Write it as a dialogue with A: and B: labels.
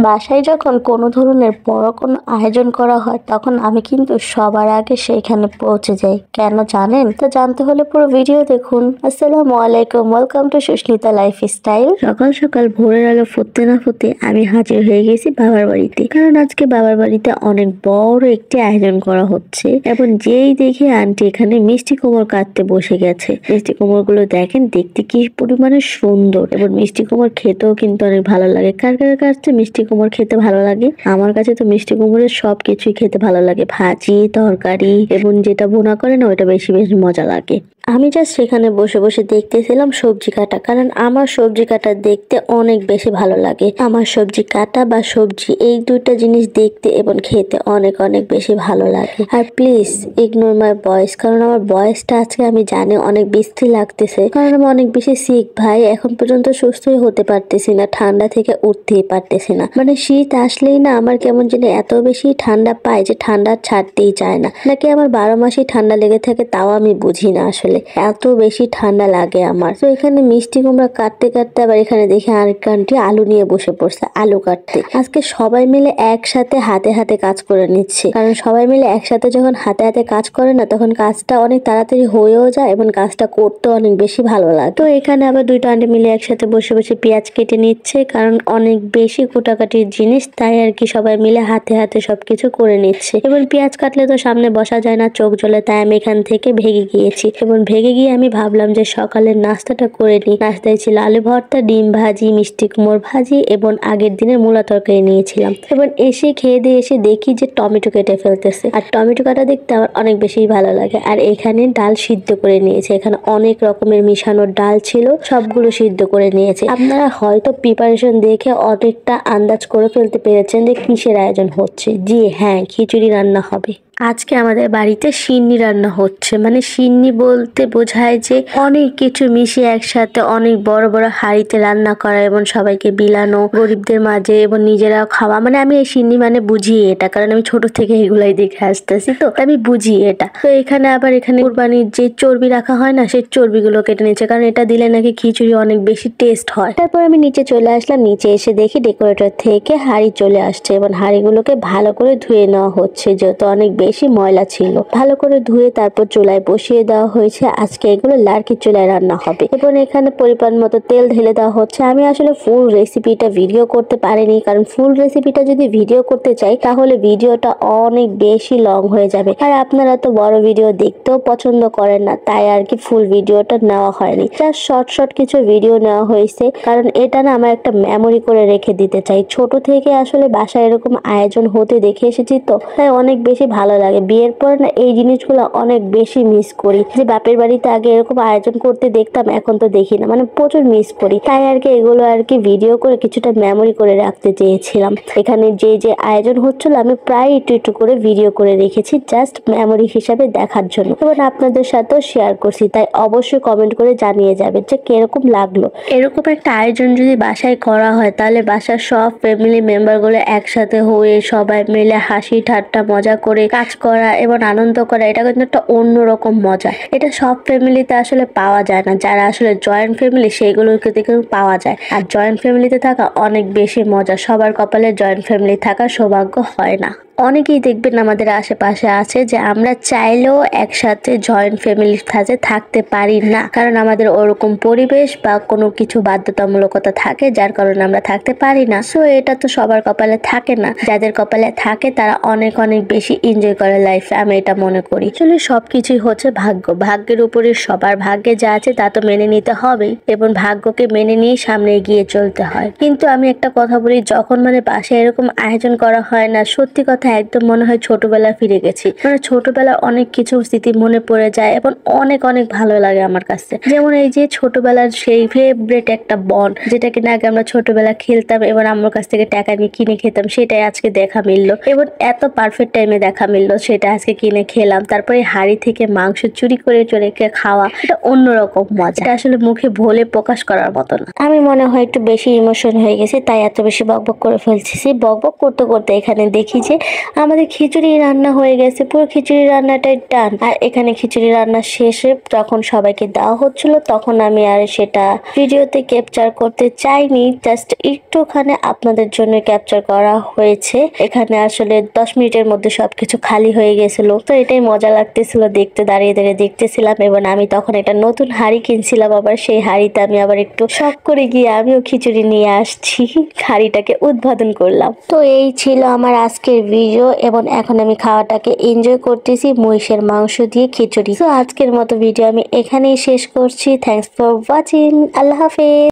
A: বাসায় যখন কোনো ধরনের বড় কোনো আয়োজন করা হয় তখন আমি কিন্তু সবার আগে সেইখানে পৌঁছে যাই। কেন জানেন? তো জানতে হলে পুরো ভিডিও দেখুন। আসসালামু আলাইকুম, ওয়েলকাম টু সুস্মিতা লাইফস্টাইল। সকাল সকাল ভোরের আলো ফুটতে না ফুটতে আমি হাজির হয়ে গেছি বাবার বাড়িতে, কারণ আজকে বাবার বাড়িতে অনেক বড় একটি আয়োজন করা হচ্ছে। এবং যেই দেখে আন্টি এখানে মিষ্টি কুমড় কাটতে বসে গেছে। মিষ্টি কুমড় গুলো দেখেন দেখতে কি পরিমাণে সুন্দর, এবং মিষ্টি কুমড় খেতেও কিন্তু অনেক ভালো লাগে। কার কার কাছে মিষ্টি কুমড় খেতে ভালো লাগে? আমার কাছে তো মিষ্টি কুমড়ের সবকিছুই খেতে ভালো লাগে, ভাজি, তরকারি, এবং যেটা ভুনা করে না ওইটা বেশি বেশি মজা লাগে। আমি জাস্ট সেখানে বসে বসে দেখতেছিলাম সবজি কাটা, কারণ আমার সবজি কাটা দেখতে অনেক বেশি ভালো লাগে। আমার সবজি কাটা বা সবজি এই দুইটা জিনিস দেখতে এবং খেতে অনেক অনেক বেশি ভালো লাগে। আর প্লিজ ইগনোর মাই ভয়েস, কারণ আমার ভয়েসটা আজকে আমি জানি অনেক বিশ্রী লাগতেছে, কারণ আমি অনেক বেশি সিক ভাই। এখন পর্যন্ত সুস্থই হতে পারতেছি না, ঠান্ডা থেকে উঠতেই পারতেছি না। মানে শীত আসলেই না আমার কেমন যেন এত বেশি ঠান্ডা পায় যে ঠান্ডা ছাড়তেই চায় না, নাকি আমার 12 মাসেই ঠান্ডা লেগে থাকে তাও আমি বুঝি না। আসলে এত বেশি ঠান্ডা লাগে আমার। তো এখানে মিষ্টি কুমড়া কাটতে কাটতে আবার এখানে দেখে আরেক আন্টি আলু নিয়ে বসে পড়ছে আলু কাটতে। আজকে সবাই মিলে একসাথে হাতে হাতে কাজ করে নিচ্ছে, কারণ সবাই মিলে একসাথে যখন হাতে হাতে কাজ করে না তখন কাজটা অনেক তাড়াতাড়ি হয়েও যায় এবং কাজটা করতে অনেক বেশি ভালো লাগে। তো এখানে আবার দুইটা আন্টি মিলে একসাথে বসে বসে পেঁয়াজ কেটে নিচ্ছে, কারণ অনেক বেশি কোটাকাটির জিনিস, তাই আর কি সবাই মিলে হাতে হাতে সবকিছু করে নিচ্ছে। এবং পেঁয়াজ কাটলে তো সামনে বসা যায় না, চোখ জ্বলে, তাই আমি এখান থেকে ভেগে গিয়েছি। এবং ভেগে গিয়ে আমি ভাবলাম যে সকালের নাস্তাটা করে নিই। নাস্তায় ছিল আলু ভর্তা, ডিম ভাজি, মিষ্টি কুমড় ভাজি, এবং আগের দিনের মূলা তরকারি নিয়েছিলাম। এবং এসে খেয়ে দিয়ে এসে দেখি যে টমেটো কেটে ফেলতেছে, আর টমেটো কাটা দেখতে আমার অনেক বেশি ভালো লাগে। আর এখানে ডাল সিদ্ধ করে নিয়েছে, এখানে অনেক রকমের মিশানোর ডাল ছিল, সবগুলো সিদ্ধ করে নিয়েছে। আপনারা হয়তো প্রিপারেশন দেখে অনেকটা আন্দাজ করে ফেলতে পেরেছেন যে কিসের আয়োজন হচ্ছে। জি হ্যাঁ, খিচুড়ি রান্না হবে। আজকে আমাদের বাড়িতে সিন্নি রান্না হচ্ছে। মানে সিন্নি বলতে বোঝায় যে অনেক কিছু মিশিয়ে একসাথে অনেক বড় বড় হাঁড়িতে রান্না করা এবং সবাইকে বিলানো, গরিবদের মাঝে, এবং নিজেরাও খাওয়া। মানে আমি এই সিন্নি মানে বুঝি এটা, কারণ আমি ছোট থেকে এগুলাই দেখে আসতেছি, তো আমি বুঝি এটা। তো এখানে আবার এখানে কুরবানির যে চর্বি রাখা হয় না, সেই চর্বিগুলো কেটে নিচ্ছে, কারণ এটা দিলে নাকি খিচুড়ি অনেক বেশি টেস্ট হয়। তারপর আমি নিচে চলে আসলাম। নিচে এসে দেখি ডেকোরেটর থেকে হাঁড়ি চলে আসছে, এবং হাঁড়িগুলোকে ভালো করে ধুয়ে নেওয়া হচ্ছে, যেহেতু অনেক বেশি ময়লা ছিল। ভালো করে ধুয়ে তারপর চুলায় বসিয়ে দেওয়া হয়েছে। আজকে এগুলো লার্কির চুলায় রান্না হবে, এবং এখানে পরিমাণ মতো তেল ঢেলে দেওয়া হচ্ছে। আমি আসলে ফুল রেসিপিটা ভিডিও করতে পারিনি, কারণ ফুল রেসিপিটা যদি ভিডিও করতে চাই তাহলে ভিডিওটা অনেক বেশি লং হয়ে যাবে, আর আপনারা তো বড় ভিডিও দেখতেও পছন্দ করেন না, তাই আর কি ফুল ভিডিওটা নেওয়া হয়নি। জাস্ট শর্ট শর্ট কিছু ভিডিও নেওয়া হয়েছে, কারণ এটা না আমার একটা মেমোরি করে রেখে দিতে চাই। ছোট থেকে আসলে বাসায় এরকম আয়োজন হতে দেখে এসেছি, তো তাই অনেক বেশি ভালো লাগে। বিয়ের পর না এই জিনিসগুলো অনেক বেশি মিস করি, যে বাপের বাড়িতে আগে এরকম আয়োজন করতে দেখতাম, এখন তো দেখি না, মানে প্রচুর মিস করি। তাই আর কি এগুলো আর কি ভিডিও করে কিছুটা মেমোরি করে রাখতে চেয়েছিলাম। এখানে যে যে আয়োজন হচ্ছিল আমি প্রায় একটু একটু করে ভিডিও করে রেখেছি, জাস্ট মেমোরি হিসাবে দেখার জন্য, এবং আপনাদের সাথেও শেয়ার করছি। তাই অবশ্যই কমেন্ট করে জানিয়ে যাবেন যে কিরকম লাগলো। এরকম একটা আয়োজন যদি বাসায় করা হয় তাহলে বাসার সব ফ্যামিলি মেম্বার গুলো একসাথে হয়ে সবাই মিলে হাসি ঠাট্টা মজা করে কাজ করা এবং আনন্দ করা, এটা কিন্তু একটা অন্যরকম মজা। এটা সব ফ্যামিলিতে আসলে পাওয়া যায় না। যারা আসলে জয়েন্ট ফ্যামিলি সেগুলোকে কিন্তু পাওয়া যায়, আর জয়েন্ট ফ্যামিলিতে থাকা অনেক বেশি মজা। সবার কপালে জয়েন্ট ফ্যামিলি থাকার সৌভাগ্য হয় না। অনেকেই দেখবেন আমাদের আশেপাশে আছে যে আমরা চাইলেও একসাথে জয়েন্ট ফ্যামিলির সাথে থাকতে পারি না, কারণ আমাদের ওরকম পরিবেশ বা কোনো কিছু বাধ্যতামূলকতা থাকে যার কারণে আমরা থাকতে পারি না। সো এটা তো সবার কপালে থাকে না, যাদের কপালে থাকে তারা অনেক অনেক বেশি এনজয় করে লাইফে, আমি এটা মনে করি। আসলে সবকিছুই হচ্ছে ভাগ্য, ভাগ্যের উপরে সবার ভাগ্যে যা আছে তা তো মেনে নিতে হবেই, এবং ভাগ্যকে মেনে নিয়ে সামনে এগিয়ে চলতে হয়। কিন্তু আমি একটা কথা বলি, যখন মানে বাসায় এরকম আয়োজন করা হয় না, সত্যি কথা একদম মনে হয় ছোটবেলা ফিরে গেছি। মানে ছোটবেলার অনেক কিছু স্মৃতি মনে পড়ে যায় এবং অনেক অনেক ভালো লাগে আমার কাছে। যেমন এই যে ছোটবেলার সেই ফেভারিট একটা বন, যেটা কিনা আগে আমরা ছোটবেলা খেলতাম এবং আমার কাছ থেকে টাকা নিয়ে কিনে খেতাম, সেটাই আজকে দেখা মিললো, এবং এত পারফেক্ট টাইমে দেখা মিললো, সেটা আজকে কিনে খেলাম। তারপরে হাড়ি থেকে মাংস চুরি করে চলে খাওয়া, এটা অন্যরকম মজা, এটা আসলে মুখে বলে প্রকাশ করার মতো না। আমি মনে হয় একটু বেশি ইমোশন হয়ে গেছে, তাই এত বেশি বকবক করে ফেলছি। বকবক করতে করতে এখানে দেখি যে আমাদের খিচুড়ি রান্না হয়ে গেছে, পুরো খিচুড়ি রান্নাটাই ডান। আর এখানে খিচুড়ি রান্না শেষে যখন সবাইকে দেওয়া হচ্ছিল তখন আমি আর সেটা ভিডিওতে ক্যাপচার করতে চাইনি, জাস্ট একটুখানি আপনাদের জন্য ক্যাপচার করা হয়েছে। এখানে আসলে 10 মিনিটের মধ্যে সবকিছু খালি হয়ে গেছিল, তো এটাই মজা লাগতেছিল দেখতে, দাঁড়িয়ে দাঁড়িয়ে দেখতেছিলাম। এবং আমি তখন একটা নতুন হাঁড়ি কিনছিলাম, আবার সেই হাঁড়িতে আমি আবার একটু শখ করে গিয়ে আমিও খিচুড়ি নিয়ে আসছি, হাঁড়িটাকে উদ্বোধন করলাম। তো এই ছিল আমার আজকের ভিডিও এবং এখন আমি খাওয়াটাকে এনজয় করতেছি মহিষের মাংস দিয়ে খিচুড়ি। তো আজকের মতো ভিডিও আমি এখানেই শেষ করছি। Thanks for watching. আল্লাহ হাফেজ।